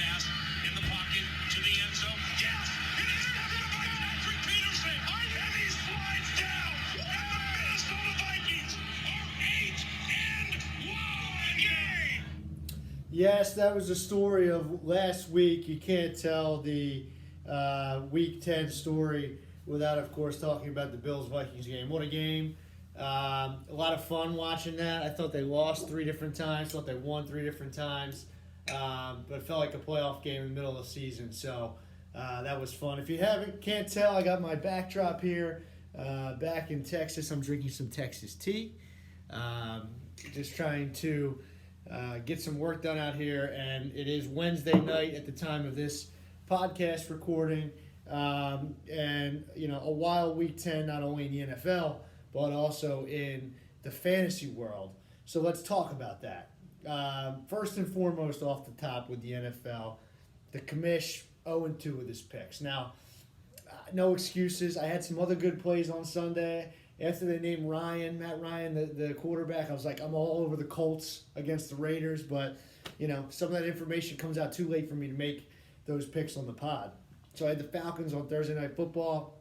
pass in the pocket to the end zone. Yes! It is intercepted by Patrick Peterson! And he slides down! And the Minnesota Vikings are 8-1 game! Yes, that was the story of last week. You can't tell the Week 10 story without, of course, talking about the Bills-Vikings game. What a game. A lot of fun watching that. I thought they lost 3 different times, thought they won 3 different times, but it felt like a playoff game in the middle of the season, so that was fun. If you can't tell, I got my backdrop here. Back in Texas, I'm drinking some Texas tea. Just trying to get some work done out here, and it is Wednesday night at the time of this podcast recording, and a wild Week 10, not only in the NFL, but also in the fantasy world. So let's talk about that. First and foremost, off the top with the NFL, the commish 0-2 with his picks. Now, no excuses. I had some other good plays on Sunday. After they named Matt Ryan, the quarterback, I was like, I'm all over the Colts against the Raiders, but some of that information comes out too late for me to make those picks on the pod. So I had the Falcons on Thursday Night Football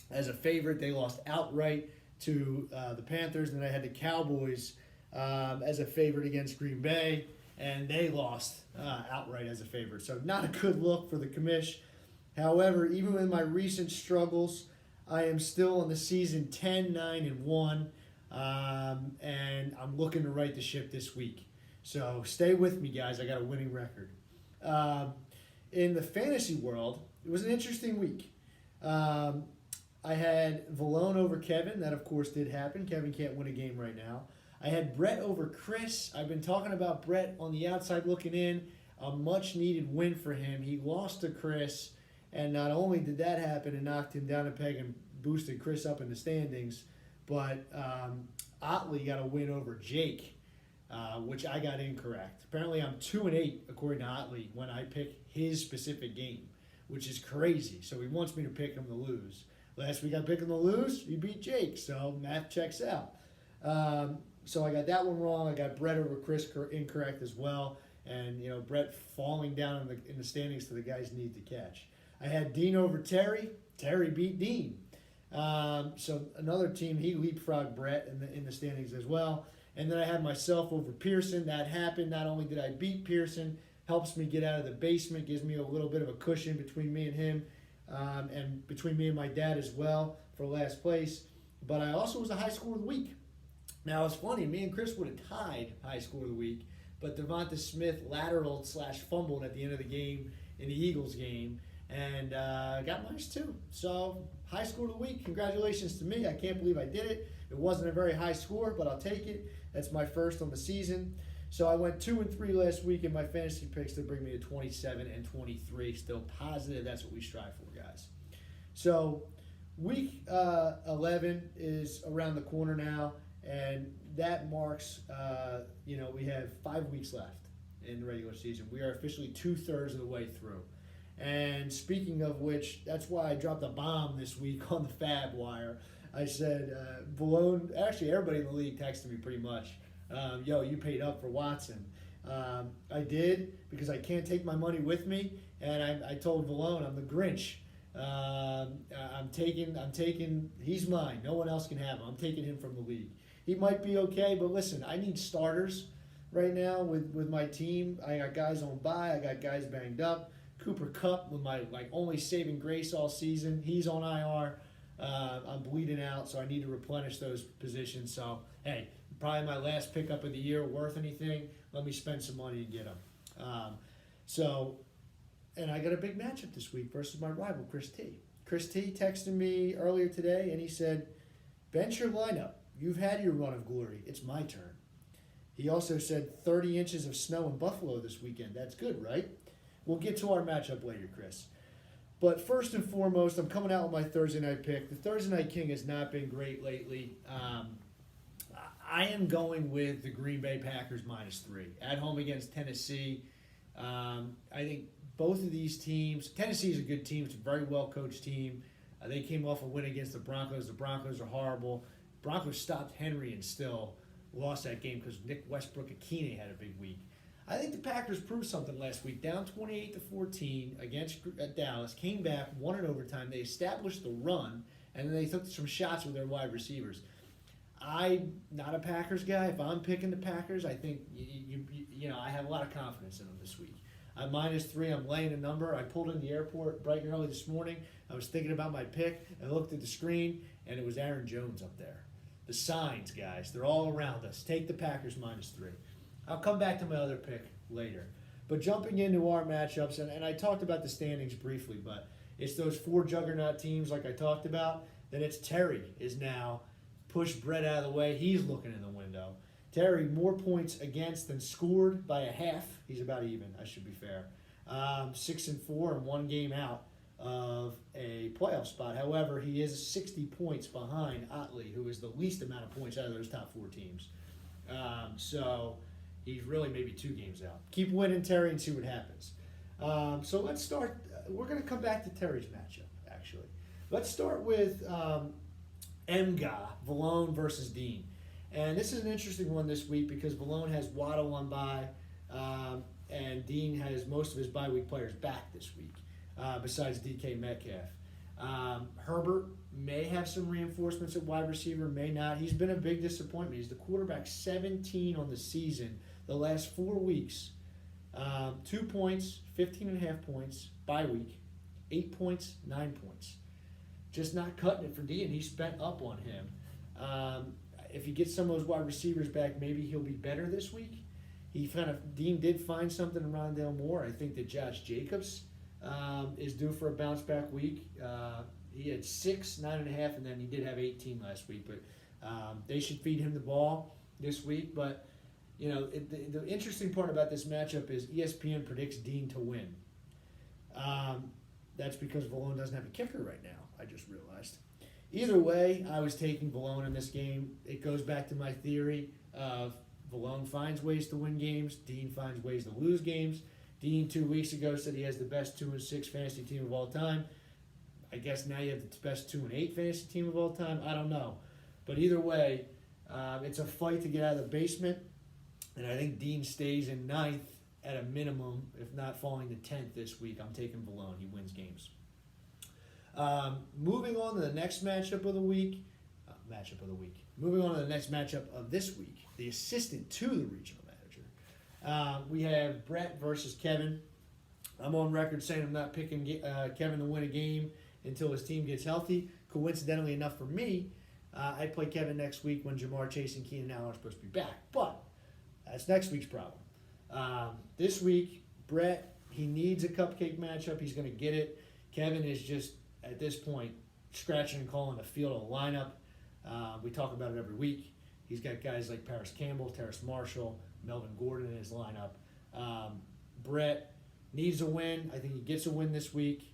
as a favorite. They lost outright to the Panthers. And then I had the Cowboys as a favorite against Green Bay, and they lost outright as a favorite. So not a good look for the commish. However, even with my recent struggles, I am still on the season 10-9-1, and I'm looking to right the ship this week. So stay with me, guys. I got a winning record. In the fantasy world, it was an interesting week. I had Valone over Kevin. That, of course, did happen. Kevin can't win a game right now. I had Brett over Chris. I've been talking about Brett on the outside looking in. A much-needed win for him. He lost to Chris, and not only did that happen and knocked him down a peg and boosted Chris up in the standings, but Otley got a win over Jake, which I got incorrect. Apparently, I'm 2-8 according to Otley when I pick his specific game, which is crazy. So he wants me to pick him to lose. Last week I picked him to lose. He beat Jake, so math checks out. So I got that one wrong. I got Brett over Chris incorrect as well, and Brett falling down in the standings to the guys need to catch. I had Dean over Terry. Terry beat Dean. So another team, he leapfrogged Brett in the standings as well. And then I had myself over Pearson. That happened. Not only did I beat Pearson, helps me get out of the basement, gives me a little bit of a cushion between me and him, and between me and my dad as well for last place. But I also was a high score of the week. Now, it's funny, me and Chris would have tied high score of the week, but Devonta Smith lateraled/fumbled at the end of the game in the Eagles game, and got -2. So, high score of the week. Congratulations to me. I can't believe I did it. It wasn't a very high score, but I'll take it. That's my first on the season. So I went 2-3 last week in my fantasy picks to bring me to 27-23. Still positive. That's what we strive for, guys. So week 11 is around the corner now, and that marks, we have 5 weeks left in the regular season. We are officially 2/3 of the way through. And speaking of which, that's why I dropped a bomb this week on the Fab Wire. I said, Valone, actually everybody in the league texted me pretty much, you paid up for Watson. I did because I can't take my money with me, and I told Valone I'm the Grinch. I'm taking, he's mine. No one else can have him. I'm taking him from the league. He might be okay, but listen, I need starters right now with my team. I got guys on bye. I got guys banged up. Cooper Kupp with my only saving grace all season. He's on IR. I'm bleeding out, so I need to replenish those positions. So, hey, probably my last pickup of the year, worth anything. Let me spend some money and get them. And I got a big matchup this week versus my rival, Chris T. Chris T texted me earlier today, and he said, bench your lineup. You've had your run of glory. It's my turn. He also said 30 inches of snow in Buffalo this weekend. That's good, right? We'll get to our matchup later, Chris. But first and foremost, I'm coming out with my Thursday night pick. The Thursday Night King has not been great lately. I am going with the Green Bay Packers -3 at home against Tennessee. I think both of these teams, Tennessee is a good team. It's a very well-coached team. They came off a win against the Broncos. The Broncos are horrible. Broncos stopped Henry and still lost that game because Nick Westbrook-Akine had a big week. I think the Packers proved something last week. Down 28-14 against Dallas, came back, won in overtime. They established the run, and then they took some shots with their wide receivers. I'm not a Packers guy. If I'm picking the Packers, I think I have a lot of confidence in them this week. I'm -3. I'm laying a number. I pulled in the airport bright and early this morning. I was thinking about my pick. I looked at the screen, and it was Aaron Jones up there. The signs, guys, they're all around us. Take the Packers -3. I'll come back to my other pick later. But jumping into our matchups, and I talked about the standings briefly, but it's those 4 juggernaut teams like I talked about. Then it's Terry is now pushed Brett out of the way. He's looking in the window. Terry, more points against than scored by a half. He's about even, I should be fair. 6-4 and 1 game out of a playoff spot. However, he is 60 points behind Otley, who is the least amount of points out of those top 4 teams. So he's really maybe 2 games out. Keep winning, Terry, and see what happens. So let's start. We're going to come back to Terry's matchup, actually. Let's start with Mga, Valone versus Dean. And this is an interesting one this week because Valone has Waddle on bye, and Dean has most of his bye week players back this week, besides DK Metcalf. Herbert may have some reinforcements at wide receiver, may not. He's been a big disappointment. He's the quarterback 17 on the season the last 4 weeks. 2 points, 15.5 points, bye week, 8 points, 9 points. Just not cutting it for Dean. He spent up on him. If he gets some of those wide receivers back, maybe he'll be better this week. Dean did find something in Rondale Moore. I think that Josh Jacobs is due for a bounce back week. He had 6, 9.5, and then he did have 18 last week. But they should feed him the ball this week. But the interesting part about this matchup is ESPN predicts Dean to win. That's because Valone doesn't have a kicker right now. I just realized. Either way, I was taking Valone in this game. It goes back to my theory of Valone finds ways to win games. Dean finds ways to lose games. Dean 2 weeks ago said he has the best 2-6 fantasy team of all time. I guess now you have the best 2-8 fantasy team of all time. I don't know. But either way, it's a fight to get out of the basement. And I think Dean stays in 9th at a minimum, if not falling to 10th this week. I'm taking Valone. He wins games. Moving on to the next matchup of the week. Moving on to the next matchup of this week, the assistant to the regional manager. We have Brett versus Kevin. I'm on record saying I'm not picking Kevin to win a game until his team gets healthy. Coincidentally enough for me, I play Kevin next week when Jamar Chase and Keenan Allen are supposed to be back. But that's next week's problem. This week, Brett, he needs a cupcake matchup. He's going to get it. Kevin is just, at this point, scratching and calling the field of the lineup. We talk about it every week. He's got guys like Paris Campbell, Terrace Marshall, Melvin Gordon in his lineup. Brett needs a win. I think he gets a win this week.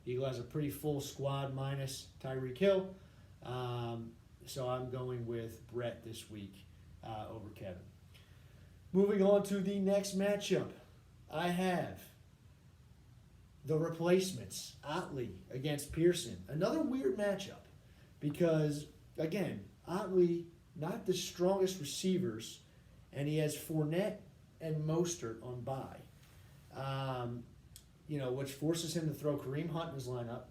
Eagle has a pretty full squad minus Tyreek Hill. So I'm going with Brett this week over Kevin. Moving on to the next matchup. I have the replacements, Otley against Pearson. Another weird matchup because, again, Otley, not the strongest receivers, and he has Fournette and Mostert on bye. Which forces him to throw Kareem Hunt in his lineup.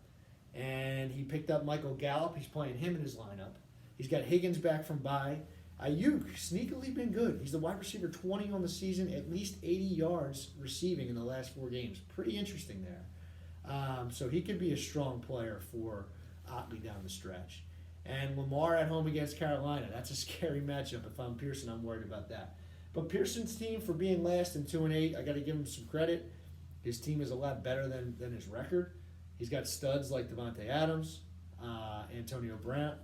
And he picked up Michael Gallup. He's playing him in his lineup. He's got Higgins back from bye. Ayuk, sneakily been good. He's the wide receiver 20 on the season, at least 80 yards receiving in the last 4 games. Pretty interesting there. So he could be a strong player for Otley down the stretch. And Lamar at home against Carolina. That's a scary matchup. If I'm Pearson, I'm worried about that. But Pearson's team, for being last in 2-8, I got to give him some credit. His team is a lot better than his record. He's got studs like Devontae Adams, Antonio Brown.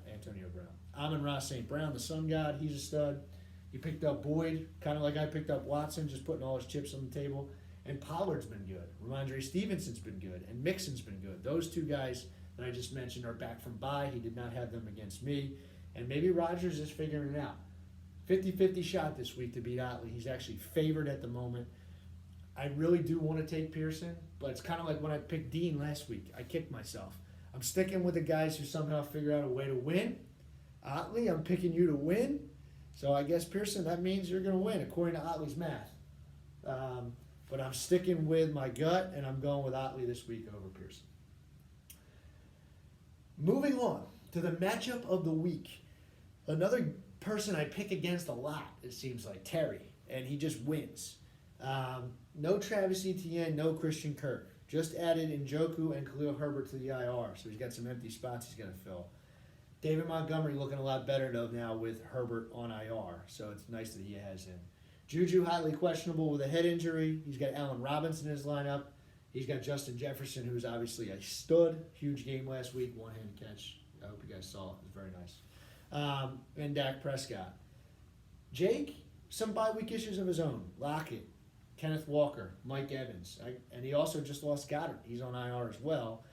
Amon-Ra St. Brown, the sun god, he's a stud. He picked up Boyd, kind of like I picked up Watson, just putting all his chips on the table. And Pollard's been good. Ramondre Stevenson's been good. And Mixon's been good. Those 2 guys that I just mentioned are back from bye. He did not have them against me. And maybe Rodgers is figuring it out. 50-50 shot this week to beat Otley. He's actually favored at the moment. I really do want to take Pearson, but it's kind of like when I picked Dean last week. I kicked myself. I'm sticking with the guys who somehow figure out a way to win. Otley, I'm picking you to win. So I guess, Pearson, that means you're going to win, according to Otley's math. But I'm sticking with my gut, and I'm going with Otley this week over Pearson. Moving on to the matchup of the week. Another person I pick against a lot, it seems like, Terry, and he just wins. No Travis Etienne, no Christian Kirk. Just added Njoku and Khalil Herbert to the IR, so he's got some empty spots he's going to fill. David Montgomery looking a lot better though now with Herbert on IR, so it's nice that he has him. Juju highly questionable with a head injury. He's got Allen Robinson in his lineup. He's got Justin Jefferson, who's obviously a stud. Huge game last week, one-hand catch. I hope you guys saw it. It was very nice. And Dak Prescott. Jake, some bye week issues of his own. Lockett, Kenneth Walker, Mike Evans. And he also just lost Goddard. He's on IR as well.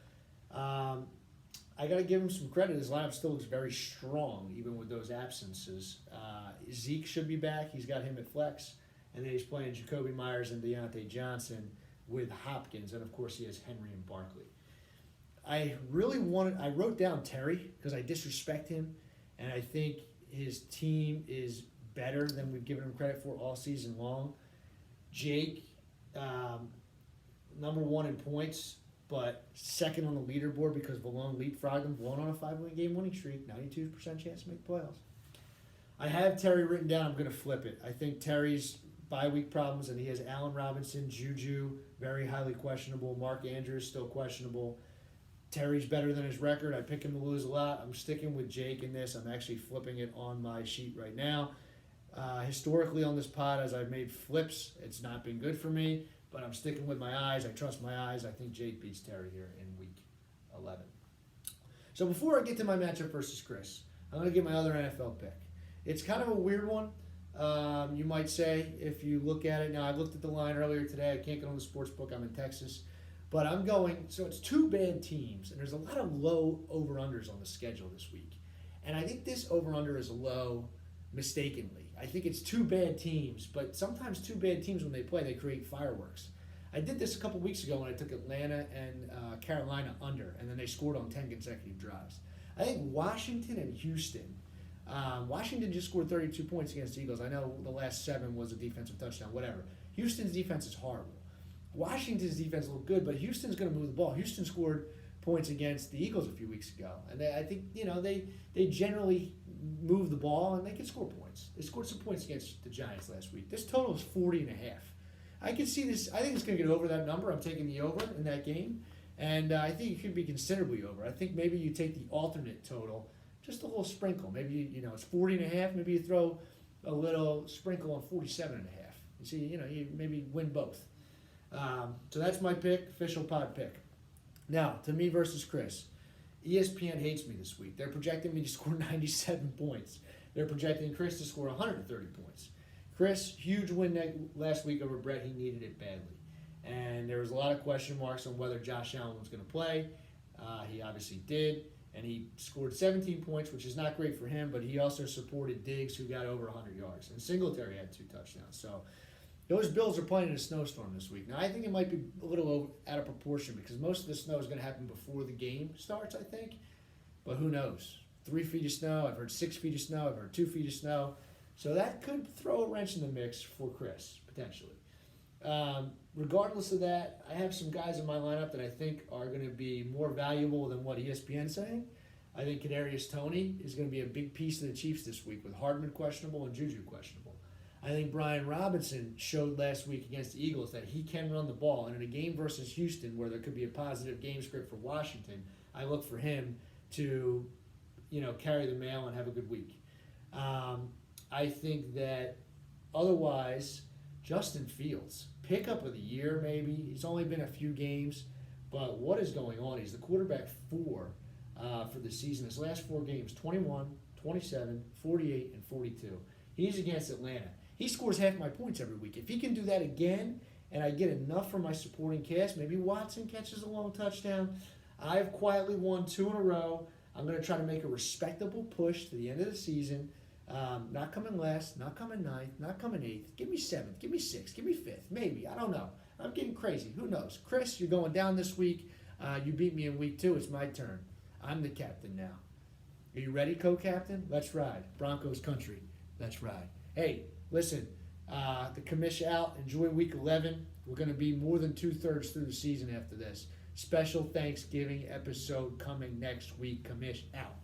I got to give him some credit. His lineup still looks very strong, even with those absences. Zeke should be back. He's got him at flex. And then he's playing Jacoby Myers and Deontay Johnson with Hopkins. And, of course, he has Henry and Barkley. I wrote down Terry because I disrespect him. And I think his team is better than we've given him credit for all season long. Jake, number one in points, but second on the leaderboard because Valone leapfrogged him. Valone on a 5-win game winning streak, 92% chance to make the playoffs. I have Terry written down. I'm going to flip it. I think Terry's bye-week problems, and he has Allen Robinson, Juju, very highly questionable. Mark Andrews, still questionable. Terry's better than his record. I pick him to lose a lot. I'm sticking with Jake in this. I'm actually flipping it on my sheet right now. Historically on this pod, as I've made flips, it's not been good for me, but I'm sticking with my eyes. I trust my eyes. I think Jake beats Terry here in week 11. So before I get to my matchup versus Chris, I'm going to give my other NFL pick. It's kind of a weird one, you might say, if you look at it. Now, I looked at the line earlier today. I can't get on the sports book. I'm in Texas. But I'm going, so it's two bad teams, and there's a lot of low over-unders on the schedule this week. And I think this over-under is low mistakenly. I think it's two bad teams, but sometimes two bad teams, when they play, they create fireworks. I did this a couple weeks ago when I took Atlanta and Carolina under, and then they scored on 10 consecutive drives. I think Washington and Houston, Washington just scored 32 points against the Eagles. I know the last 7 was a defensive touchdown, whatever. Houston's defense is horrible. Washington's defense looked good, but Houston's going to move the ball. Houston scored points against the Eagles a few weeks ago, and I think they generally move the ball and they can score points. They scored some points against the Giants last week. This total is 40.5. I can see this. I think it's going to get over that number. I'm taking the over in that game, and I think it could be considerably over. I think maybe you take the alternate total, just a little sprinkle. Maybe it's 40.5. Maybe you throw a little sprinkle on 47.5. You see, you maybe win both. So that's my pick, official pod pick. Now, to me versus Chris. ESPN hates me this week. They're projecting me to score 97 points. They're projecting Chris to score 130 points. Chris, huge win last week over Brett. He needed it badly. And there was a lot of question marks on whether Josh Allen was going to play. He obviously did. And he scored 17 points, which is not great for him, but he also supported Diggs, who got over 100 yards. And Singletary had 2 touchdowns. So those Bills are playing in a snowstorm this week. Now, I think it might be a little out of proportion because most of the snow is going to happen before the game starts, I think. But who knows? 3 feet of snow. I've heard 6 feet of snow. I've heard 2 feet of snow. So that could throw a wrench in the mix for Chris, potentially. Regardless of that, I have some guys in my lineup that I think are going to be more valuable than what ESPN's saying. I think Kadarius Toney is going to be a big piece of the Chiefs this week with Hardman questionable and Juju questionable. I think Brian Robinson showed last week against the Eagles that he can run the ball. And in a game versus Houston where there could be a positive game script for Washington, I look for him to, carry the mail and have a good week. I think that otherwise, Justin Fields, pickup of the year maybe. He's only been a few games, but what is going on? He's the quarterback 4 for the season. His last 4 games, 21, 27, 48, and 42. He's against Atlanta. He scores half my points every week. If he can do that again and I get enough from my supporting cast, maybe Watson catches a long touchdown. I've quietly won 2 in a row. I'm going to try to make a respectable push to the end of the season. Not coming last, not coming 9th, not coming 8th. Give me 7th, give me 6th, give me 5th, maybe. I don't know. I'm getting crazy. Who knows? Chris, you're going down this week. You beat me in week 2. It's my turn. I'm the captain now. Are you ready, co-captain? Let's ride. Broncos country. Let's ride. Hey, listen, The commish out. Enjoy week 11. We're going to be more than 2/3 through the season after this. Special Thanksgiving episode coming next week. Commish out.